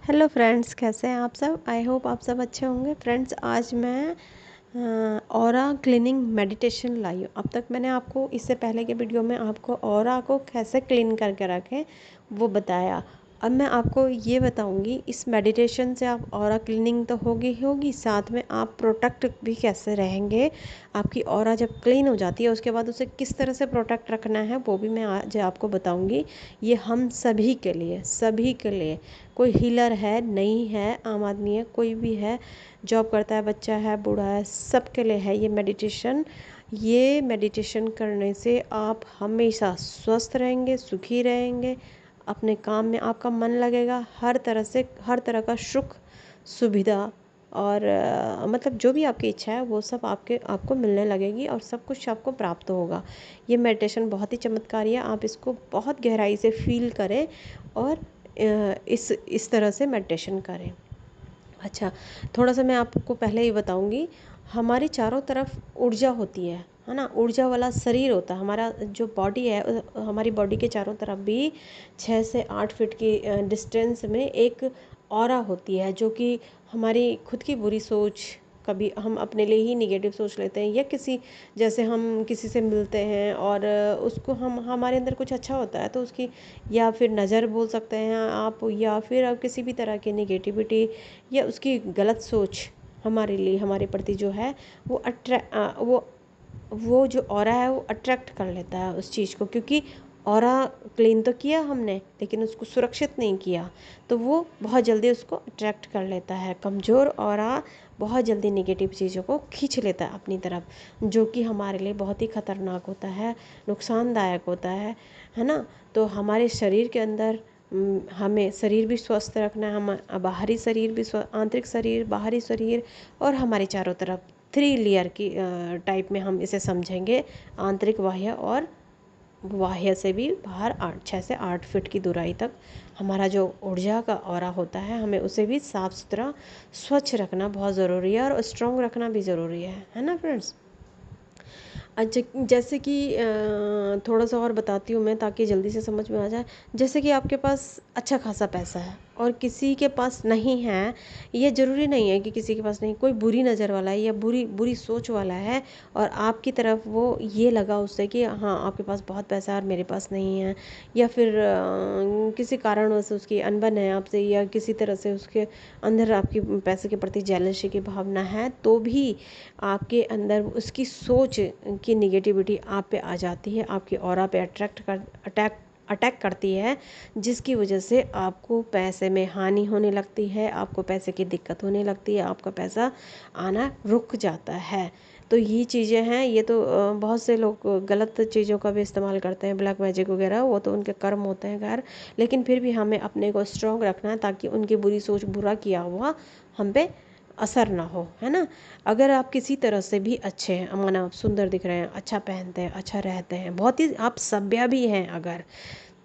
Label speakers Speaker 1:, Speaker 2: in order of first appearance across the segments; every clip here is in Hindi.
Speaker 1: हेलो फ्रेंड्स, कैसे हैं आप सब। आई होप आप सब अच्छे होंगे। फ्रेंड्स, आज मैं ऑरा क्लीनिंग मेडिटेशन लाई हूँ। अब तक मैंने आपको इससे पहले के वीडियो में आपको ऑरा को कैसे क्लीन करके रखें वो बताया। अब मैं आपको ये बताऊंगी, इस मेडिटेशन से आप ऑरा क्लीनिंग तो होगी ही होगी, साथ में आप प्रोटेक्ट भी कैसे रहेंगे। आपकी ऑरा जब क्लीन हो जाती है उसके बाद उसे किस तरह से प्रोटेक्ट रखना है वो भी मैं आज आपको बताऊंगी। ये हम सभी के लिए, कोई हीलर है, नहीं है, आम आदमी है, कोई भी है, जॉब करता है, बच्चा है, बूढ़ा है, सबके लिए है ये मेडिटेशन। ये मेडिटेशन करने से आप हमेशा स्वस्थ रहेंगे, सुखी रहेंगे, अपने काम में आपका मन लगेगा, हर तरह से हर तरह का सुख सुविधा और मतलब जो भी आपकी इच्छा है वो सब आपको मिलने लगेगी और सब कुछ आपको प्राप्त होगा। ये मेडिटेशन बहुत ही चमत्कारी है, आप इसको बहुत गहराई से फील करें और इस तरह से मेडिटेशन करें। अच्छा, थोड़ा सा मैं आपको पहले ही बताऊंगी। हमारी चारों तरफ ऊर्जा होती है ना। ऊर्जा वाला शरीर होता है हमारा। जो बॉडी है हमारी बॉडी के चारों तरफ भी 6 से 8 फीट की डिस्टेंस में एक ऑरा होती है, जो कि हमारी खुद की बुरी सोच, कभी हम अपने लिए ही निगेटिव सोच लेते हैं, या किसी जैसे हम किसी से मिलते हैं और उसको हम हमारे अंदर कुछ अच्छा होता है तो उसकी, या फिर नज़र बोल सकते हैं आप, या फिर आप किसी भी तरह की निगेटिविटी या उसकी गलत सोच हमारे लिए, हमारे प्रति जो है वो वो जो ऑरा है वो अट्रैक्ट कर लेता है उस चीज़ को, क्योंकि ऑरा क्लीन तो किया हमने लेकिन उसको सुरक्षित नहीं किया, तो वो बहुत जल्दी उसको अट्रैक्ट कर लेता है। कमज़ोर ऑरा बहुत जल्दी नेगेटिव चीज़ों को खींच लेता है अपनी तरफ, जो कि हमारे लिए बहुत ही ख़तरनाक होता है, नुकसानदायक होता है ना। तो हमारे शरीर के अंदर हमें शरीर भी स्वस्थ रखना है, हम बाहरी शरीर भी आंतरिक शरीर, बाहरी शरीर और हमारे चारों तरफ 3 लेयर की टाइप में हम इसे समझेंगे। आंतरिक, बाह्य और बाह्य से भी बाहर 6 से 8 फीट की दूराई तक हमारा जो ऊर्जा का ऑरा होता है, हमें उसे भी साफ़ सुथरा स्वच्छ रखना बहुत ज़रूरी है और स्ट्रॉन्ग रखना भी ज़रूरी है ना फ्रेंड्स। अच्छा, जैसे कि थोड़ा सा और बताती हूँ मैं ताकि जल्दी से समझ में आ जाए। जैसे कि आपके पास अच्छा खासा पैसा है और किसी के पास नहीं है, ये ज़रूरी नहीं है कि किसी के पास नहीं, कोई बुरी नज़र वाला है या बुरी बुरी सोच वाला है और आपकी तरफ वो ये लगा उससे कि हाँ आपके पास बहुत पैसा है और मेरे पास नहीं है, या फिर किसी कारणवश उसकी अनबन है आपसे, या किसी तरह से उसके अंदर आपकी पैसे के प्रति जेलसी की भावना है, तो भी आपके अंदर उसकी सोच की निगेटिविटी आप पे आ जाती है, आपकी ऑरा पे अटैक करती है, जिसकी वजह से आपको पैसे में हानि होने लगती है, आपको पैसे की दिक्कत होने लगती है, आपका पैसा आना रुक जाता है। तो ये चीज़ें हैं। ये तो बहुत से लोग गलत चीज़ों का भी इस्तेमाल करते हैं, ब्लैक मैजिक वगैरह, वो तो उनके कर्म होते हैं खैर, लेकिन फिर भी हमें अपने को स्ट्रॉन्ग रखना है ताकि उनकी बुरी सोच, बुरा किया हुआ हम पे असर ना हो, है ना। अगर आप किसी तरह से भी अच्छे हैं, माना आप सुंदर दिख रहे हैं, अच्छा पहनते हैं, अच्छा रहते हैं, बहुत ही आप सभ्य भी हैं, अगर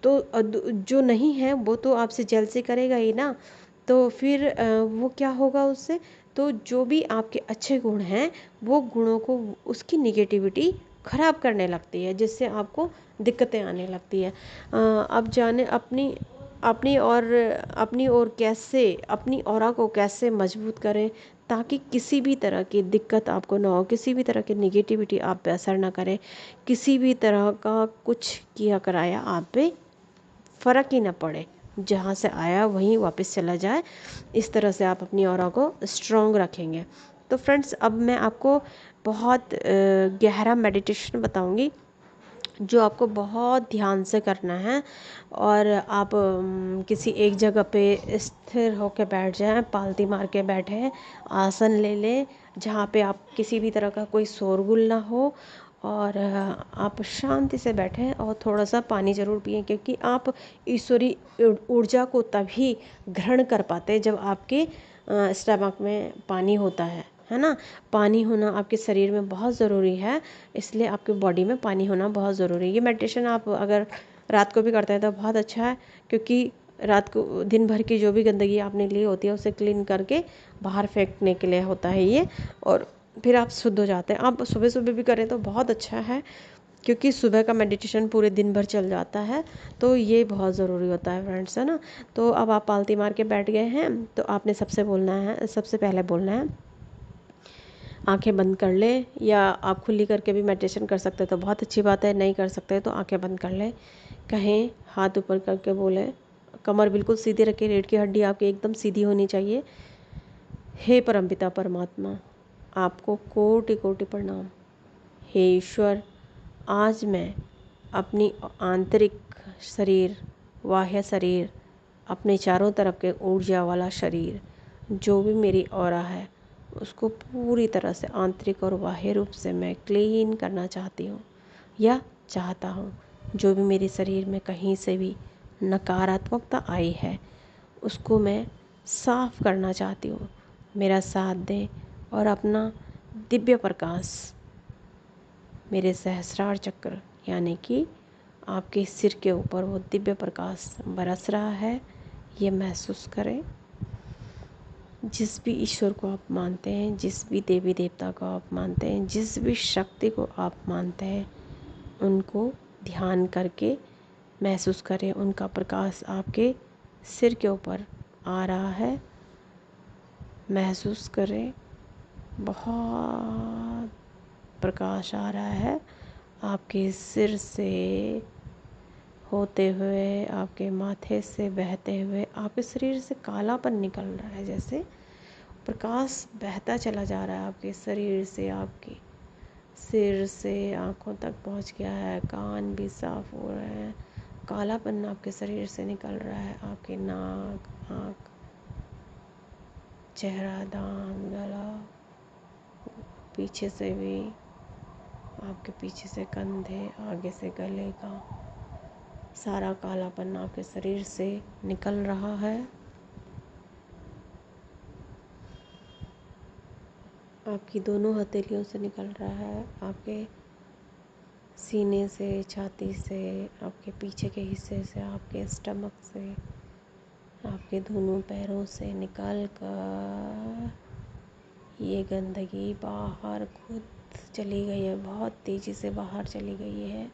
Speaker 1: तो जो नहीं है वो तो आपसे जेलसी करेगा ही ना। तो फिर वो क्या होगा उससे, तो जो भी आपके अच्छे गुण हैं वो गुणों को उसकी निगेटिविटी खराब करने लगती है, जिससे आपको दिक्कतें आने लगती है। अब जाने अपनी और कैसे अपनी ऑरा को कैसे मजबूत करें ताकि किसी भी तरह की दिक्कत आपको ना हो, किसी भी तरह की निगेटिविटी आप पे असर ना करे, किसी भी तरह का कुछ किया कराया आप पे फ़र्क ही ना पड़े, जहाँ से आया वहीं वापस चला जाए। इस तरह से आप अपनी ऑरा को स्ट्रॉन्ग रखेंगे। तो फ्रेंड्स, अब मैं आपको बहुत गहरा मेडिटेशन बताऊंगी जो आपको बहुत ध्यान से करना है, और आप किसी एक जगह पे स्थिर होकर बैठ जाएं, पालती मार के बैठे, आसन ले लें जहाँ पे आप किसी भी तरह का कोई शोरगुल ना हो, और आप शांति से बैठें और थोड़ा सा पानी ज़रूर पिएं, क्योंकि आप ईश्वरी ऊर्जा को तभी ग्रहण कर पाते हैं जब आपके स्टमक में पानी होता है ना। पानी होना आपके शरीर में बहुत ज़रूरी है, इसलिए आपके बॉडी में पानी होना बहुत ज़रूरी है। ये मेडिटेशन आप अगर रात को भी करते हैं तो बहुत अच्छा है, क्योंकि रात को दिन भर की जो भी गंदगी आपने ली होती है उसे क्लीन करके बाहर फेंकने के लिए होता है ये, और फिर आप शुद्ध हो जाते हैं। आप सुबह सुबह भी करें तो बहुत अच्छा है, क्योंकि सुबह का मेडिटेशन पूरे दिन भर चल जाता है, तो ये बहुत ज़रूरी होता है फ्रेंड्स, है ना। तो अब आप पालती मार के बैठ गए हैं, तो आपने सबसे पहले बोलना है आंखें बंद कर ले, या आप खुली करके भी मेडिटेशन कर सकते हैं तो बहुत अच्छी बात है, नहीं कर सकते तो आंखें बंद कर ले। कहें हाथ ऊपर करके बोले, कमर बिल्कुल सीधी रखिए, रीढ़ की हड्डी आपकी एकदम सीधी होनी चाहिए। हे परमपिता परमात्मा, आपको कोटि कोटि प्रणाम। हे ईश्वर, आज मैं अपनी आंतरिक शरीर, बाह्य शरीर, अपने चारों तरफ के ऊर्जा वाला शरीर, जो भी मेरी ऑरा है, उसको पूरी तरह से आंतरिक और बाह्य रूप से मैं क्लीन करना चाहती हूँ या चाहता हूँ। जो भी मेरे शरीर में कहीं से भी नकारात्मकता आई है, उसको मैं साफ करना चाहती हूँ। मेरा साथ दें और अपना दिव्य प्रकाश मेरे सहस्रार चक्र यानी कि आपके सिर के ऊपर वो दिव्य प्रकाश बरस रहा है, ये महसूस करें। जिस भी ईश्वर को आप मानते हैं, जिस भी देवी देवता को आप मानते हैं, जिस भी शक्ति को आप मानते हैं, उनको ध्यान करके महसूस करें उनका प्रकाश आपके सिर के ऊपर आ रहा है। महसूस करें, बहुत प्रकाश आ रहा है आपके सिर से होते हुए, आपके माथे से बहते हुए, आपके शरीर से कालापन निकल रहा है, जैसे प्रकाश बहता चला जा रहा है आपके शरीर से, आपके सिर से आँखों तक पहुँच गया है, कान भी साफ हो रहे हैं, कालापन आपके शरीर से निकल रहा है। आपके नाक, आँख, चेहरा, दांत, गला, पीछे से भी, आपके पीछे से कंधे, आगे से गले का सारा कालापन आपके शरीर से निकल रहा है। आपकी दोनों हथेलियों से निकल रहा है, आपके सीने से, छाती से, आपके पीछे के हिस्से से, आपके स्टमक से, आपके दोनों पैरों से निकल कर ये गंदगी बाहर खुद चली गई है, बहुत तेज़ी से बाहर चली गई है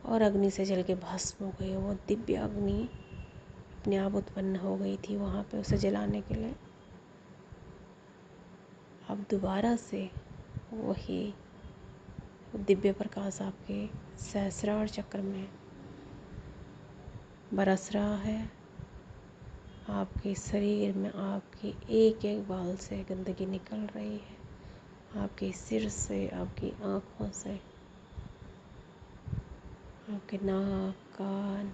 Speaker 1: और अग्नि से जल के भस्म हो गई है। वो दिव्य अग्नि अपने आप उत्पन्न हो गई थी वहाँ पे उसे जलाने के लिए। अब दोबारा से वही दिव्य प्रकाश आपके सहस्रार चक्र में बरस रहा है। आपके शरीर में आपके एक एक बाल से गंदगी निकल रही है, आपके सिर से, आपकी आँखों से, आपके नाक, कान,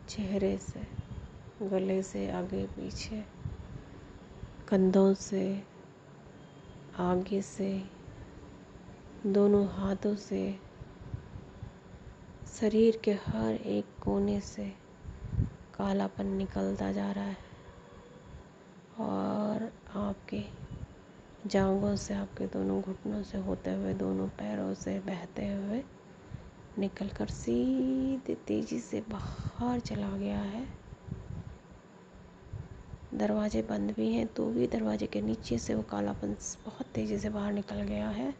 Speaker 1: चेहरे से, गले से, आगे पीछे, कंधों से, आगे से, दोनों हाथों से, शरीर के हर एक कोने से कालापन निकलता जा रहा है और आपके जांघों से, आपके दोनों घुटनों से होते हुए, दोनों पैरों से बहते हुए निकलकर सीधे तेज़ी से बाहर चला गया है। दरवाजे बंद भी हैं तो भी दरवाजे के नीचे से वो कालापन बहुत तेज़ी से बाहर निकल गया है,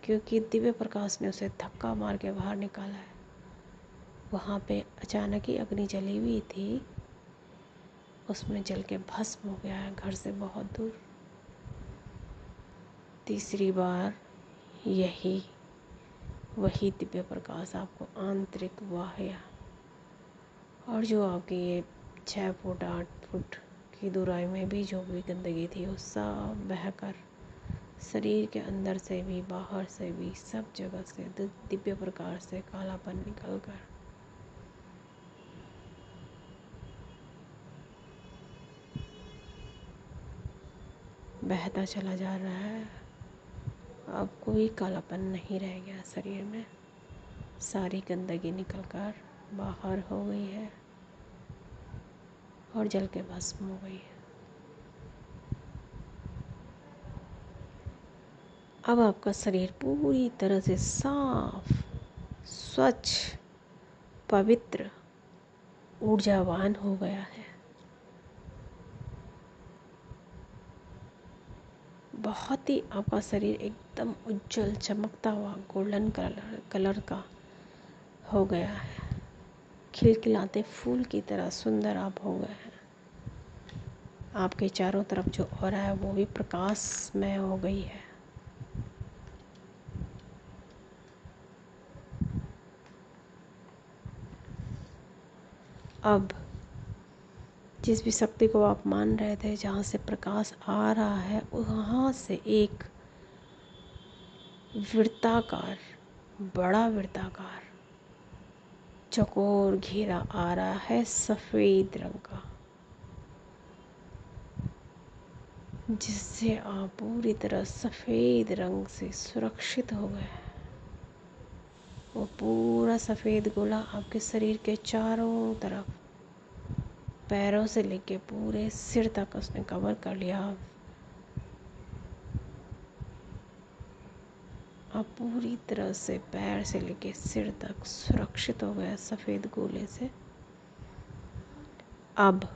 Speaker 1: क्योंकि दिव्य प्रकाश ने उसे धक्का मार के बाहर निकाला है। वहाँ पे अचानक ही अग्नि जली हुई थी, उसमें जल के भस्म हो गया है घर से बहुत दूर। तीसरी बार वही दिव्य प्रकाश आपको आंतरिक, बाह्य और जो आपकी ये 6 फुट 8 फुट की दूराई में भी जो भी गंदगी थी वो सब बहकर शरीर के अंदर से भी, बाहर से भी, सब जगह से दिव्य प्रकाश से कालापन निकल कर बहता चला जा रहा है। अब कोई कालापन नहीं रह गया शरीर में, सारी गंदगी निकलकर बाहर हो गई है और जल के भस्म हो गई है। अब आपका शरीर पूरी तरह से साफ, स्वच्छ, पवित्र, ऊर्जावान हो गया है। बहुत ही आपका शरीर एकदम उज्जवल चमकता हुआ गोल्डन कलर का हो गया है। खिलखिलाते फूल की तरह सुंदर आप हो गए हैं। आपके चारों तरफ जो ऑरा है वो भी प्रकाशमय हो गई है। अब जिस भी शक्ति को आप मान रहे थे, जहाँ से प्रकाश आ रहा है, वहाँ से एक वृत्ताकार, बड़ा वृत्ताकार चौकोर घेरा आ रहा है सफ़ेद रंग का, जिससे आप पूरी तरह सफ़ेद रंग से सुरक्षित हो गए। वो पूरा सफ़ेद गोला आपके शरीर के चारों तरफ, पैरों से लेके पूरे सिर तक उसने कवर कर लिया। आप पूरी तरह से पैर से लेके सिर तक सुरक्षित हो गया सफ़ेद गोले से। अब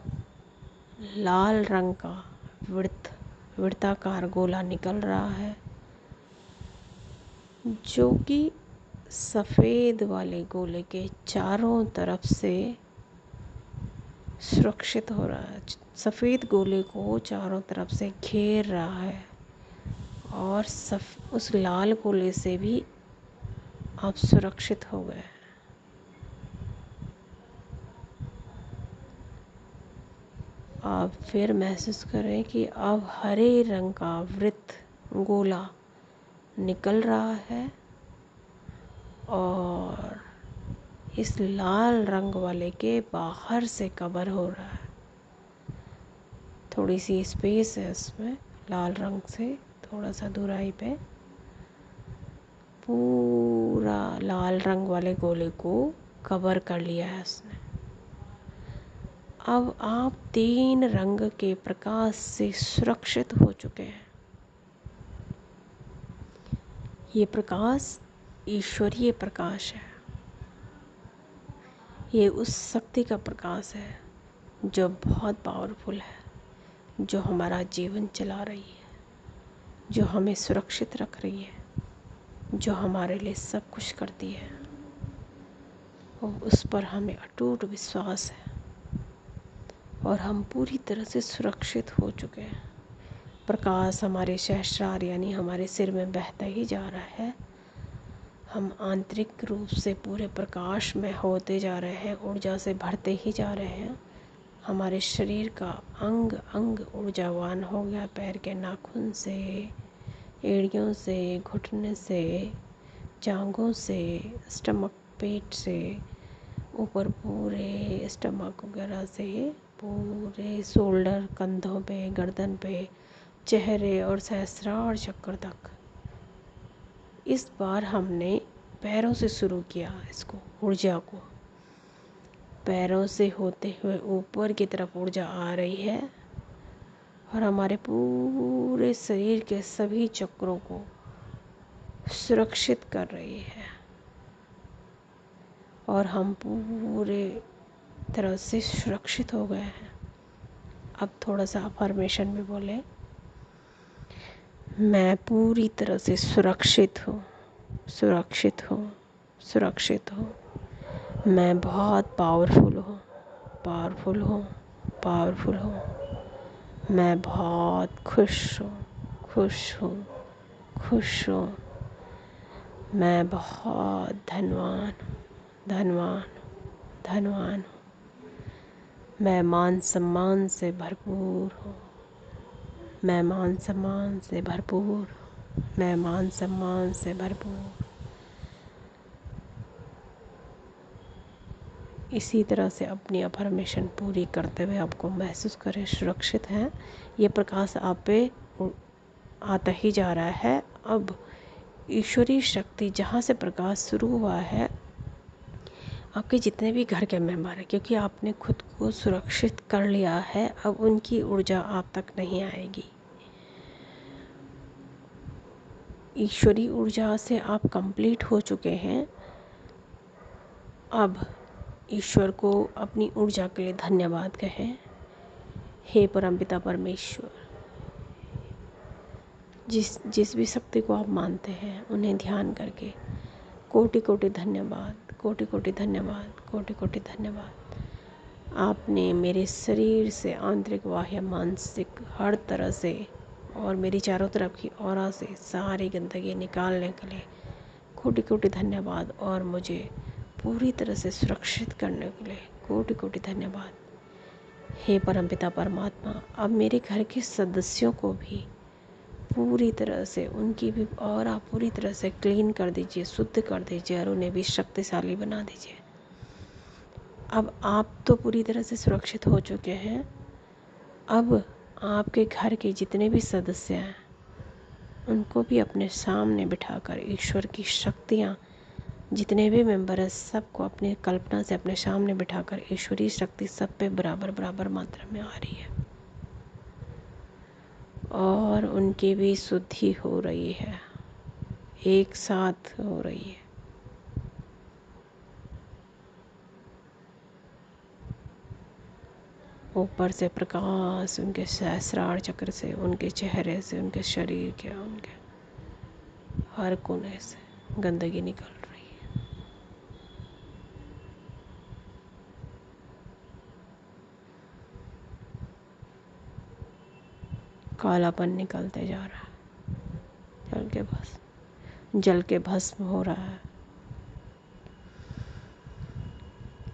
Speaker 1: लाल रंग का वृत्ताकार गोला निकल रहा है, जो कि सफ़ेद वाले गोले के चारों तरफ से सुरक्षित हो रहा है। सफ़ेद गोले को चारों तरफ से घेर रहा है और उस लाल गोले से भी आप सुरक्षित हो गए। आप फिर महसूस करें कि अब हरे रंग का वृत्त गोला निकल रहा है और इस लाल रंग वाले के बाहर से कवर हो रहा है। थोड़ी सी स्पेस है इसमें, लाल रंग से थोड़ा सा दूराई पे पूरा लाल रंग वाले गोले को कवर कर लिया है उसने। अब आप 3 रंग के प्रकाश से सुरक्षित हो चुके हैं। ये प्रकाश ईश्वरीय प्रकाश है। ये उस शक्ति का प्रकाश है जो बहुत पावरफुल है, जो हमारा जीवन चला रही है, जो हमें सुरक्षित रख रही है, जो हमारे लिए सब कुछ करती है। और उस पर हमें अटूट विश्वास है और हम पूरी तरह से सुरक्षित हो चुके हैं। प्रकाश हमारे सहस्रार यानी हमारे सिर में बहता ही जा रहा है। हम आंतरिक रूप से पूरे प्रकाश में होते जा रहे हैं, ऊर्जा से भरते ही जा रहे हैं। हमारे शरीर का अंग अंग ऊर्जावान हो गया, पैर के नाखून से, एड़ियों से, घुटने से, जांघों से, स्टमक, पेट से, ऊपर पूरे स्टमक वगैरह से, पूरे शोल्डर, कंधों पे, गर्दन पे, चेहरे और सहस्रार चक्र तक। इस बार हमने पैरों से शुरू किया इसको, ऊर्जा को। पैरों से होते हुए ऊपर की तरफ ऊर्जा आ रही है और हमारे पूरे शरीर के सभी चक्रों को सुरक्षित कर रही है और हम पूरे तरह से सुरक्षित हो गए हैं। अब थोड़ा सा अफर्मेशन में बोले, मैं पूरी तरह से सुरक्षित हूँ, सुरक्षित हूँ, सुरक्षित हूँ। मैं बहुत पावरफुल हूँ, पावरफुल हूँ, पावरफुल हूँ। मैं बहुत खुश हूँ, खुश हूँ, खुश हूँ। मैं बहुत धनवान, धनवान, धनवान हूँ। मैं मान सम्मान से भरपूर हूँ, मैं मान सम्मान से भरपूर, मैं मान सम्मान से भरपूर। इसी तरह से अपनी अफर्मेशन पूरी करते हुए आपको महसूस करें सुरक्षित हैं। ये प्रकाश आप पे आता ही जा रहा है। अब ईश्वरीय शक्ति जहाँ से प्रकाश शुरू हुआ है, आपके जितने भी घर के मेंबर हैं, क्योंकि आपने खुद को सुरक्षित कर लिया है, अब उनकी ऊर्जा आप तक नहीं आएगी। ईश्वरीय ऊर्जा से आप कंप्लीट हो चुके हैं। अब ईश्वर को अपनी ऊर्जा के लिए धन्यवाद कहें। हे परमपिता परमेश्वर, जिस जिस भी शक्ति को आप मानते हैं उन्हें ध्यान करके कोटि कोटि धन्यवाद, कोटि कोटि धन्यवाद, कोटि कोटि धन्यवाद। आपने मेरे शरीर से आंतरिक बाह्य मानसिक हर तरह से और मेरी चारों तरफ की ऑरा से सारी गंदगी निकालने के लिए कोटि कोटि धन्यवाद, और मुझे पूरी तरह से सुरक्षित करने के लिए कोटि कोटि धन्यवाद। हे परमपिता परमात्मा, अब मेरे घर के सदस्यों को भी पूरी तरह से, उनकी भी ऑरा पूरी तरह से क्लीन कर दीजिए, शुद्ध कर दीजिए और उन्हें भी शक्तिशाली बना दीजिए। अब आप तो पूरी तरह से सुरक्षित हो चुके हैं। अब आपके घर के जितने भी सदस्य हैं उनको भी अपने सामने बिठाकर ईश्वर की शक्तियाँ, जितने भी मेंबर हैं सबको अपनी कल्पना से अपने सामने बिठाकर ईश्वरीय शक्ति सब पे बराबर बराबर मात्रा में आ रही है और उनकी भी शुद्धि हो रही है, एक साथ हो रही है। ऊपर से प्रकाश उनके सहस्रार चक्र से, उनके चेहरे से, उनके शरीर के, उनके हर कोने से गंदगी निकल रही है। कालापन निकलते जा रहा है, जल के भस्म हो रहा है।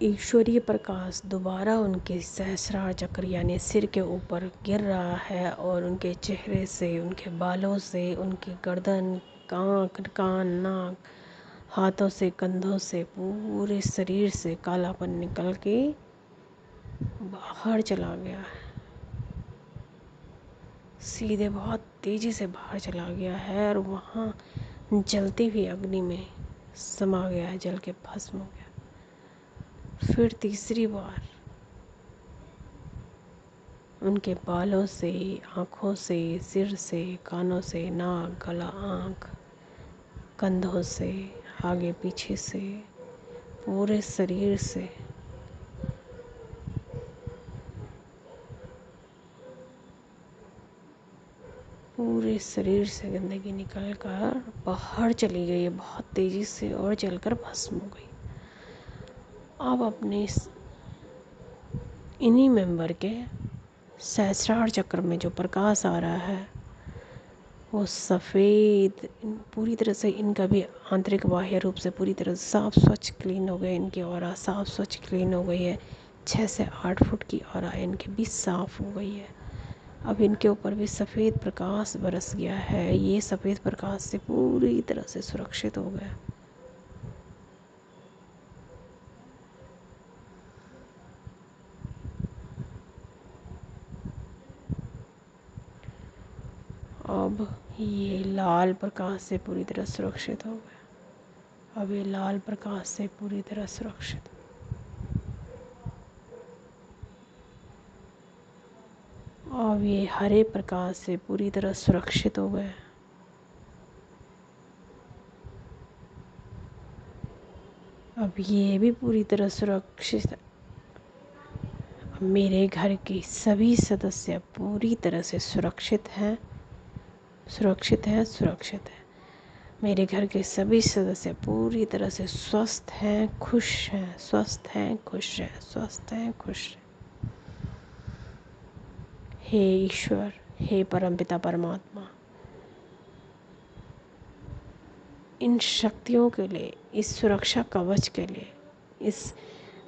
Speaker 1: ईश्वरीय प्रकाश दोबारा उनके सहस्रार चक्र यानी सिर के ऊपर गिर रहा है और उनके चेहरे से, उनके बालों से, उनकी गर्दन, कान, नाक, हाथों से, कंधों से, पूरे शरीर से कालापन निकल के बाहर चला गया है। सीधे बहुत तेज़ी से बाहर चला गया है और वहाँ जलती हुई अग्नि में समा गया है, जल के भस्म हो गया। फिर तीसरी बार उनके बालों से, आँखों से, सिर से, कानों से, नाक, गला, आँख, कंधों से, आगे पीछे से, पूरे शरीर से पूरे शरीर से गंदगी निकल कर बाहर चली गई है बहुत तेज़ी से और जलकर भस्म हो गई। अब अपने इन्हीं मेंबर के सहस्रार चक्र में जो प्रकाश आ रहा है वो सफ़ेद, पूरी तरह से इनका भी आंतरिक बाह्य रूप से पूरी तरह से साफ़ स्वच्छ क्लीन हो गए। इनकी ऑरा साफ़ स्वच्छ क्लीन हो गई है। 6 से 8 फुट की ऑरा इनके भी साफ़ हो गई है। अब इनके ऊपर भी सफ़ेद प्रकाश बरस गया है। ये सफ़ेद प्रकाश से पूरी तरह से सुरक्षित हो गया। अब ये लाल प्रकाश से पूरी तरह सुरक्षित हो गया। अब ये लाल प्रकाश से पूरी तरह सुरक्षित। अब ये हरे प्रकाश से पूरी तरह सुरक्षित हो गए। अब ये भी पूरी तरह सुरक्षित है। मेरे घर के सभी सदस्य पूरी तरह से सुरक्षित हैं, सुरक्षित हैं, सुरक्षित हैं। मेरे घर के सभी सदस्य पूरी तरह से स्वस्थ हैं, खुश हैं, स्वस्थ हैं, खुश हैं, स्वस्थ हैं, खुश हैं। हे ईश्वर, हे परमपिता परमात्मा, इन शक्तियों के लिए, इस सुरक्षा कवच के लिए, इस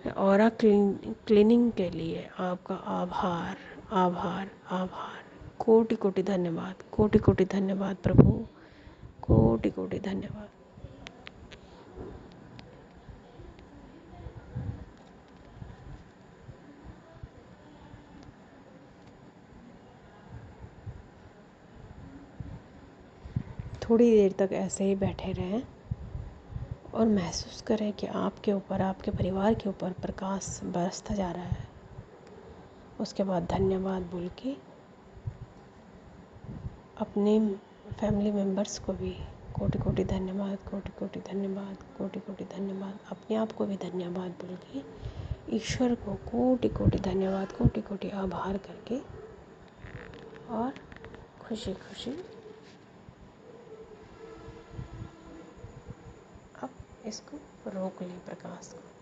Speaker 1: ऑरा क्लीनिंग के लिए आपका आभार, आभार, आभार। कोटि कोटि धन्यवाद, कोटि कोटि धन्यवाद प्रभु, कोटि कोटि धन्यवाद। थोड़ी देर तक ऐसे ही बैठे रहें और महसूस करें कि आपके ऊपर, आपके परिवार के ऊपर प्रकाश बरसता जा रहा है। उसके बाद धन्यवाद बोल के अपने फैमिली मेम्बर्स को भी कोटि कोटि धन्यवाद, कोटि कोटि धन्यवाद, कोटि कोटि धन्यवाद, अपने आप को भी धन्यवाद बोल के ईश्वर को कोटि कोटि धन्यवाद, कोटि कोटि आभार करके और खुशी खुशी इसको रोक लें प्रकाश को।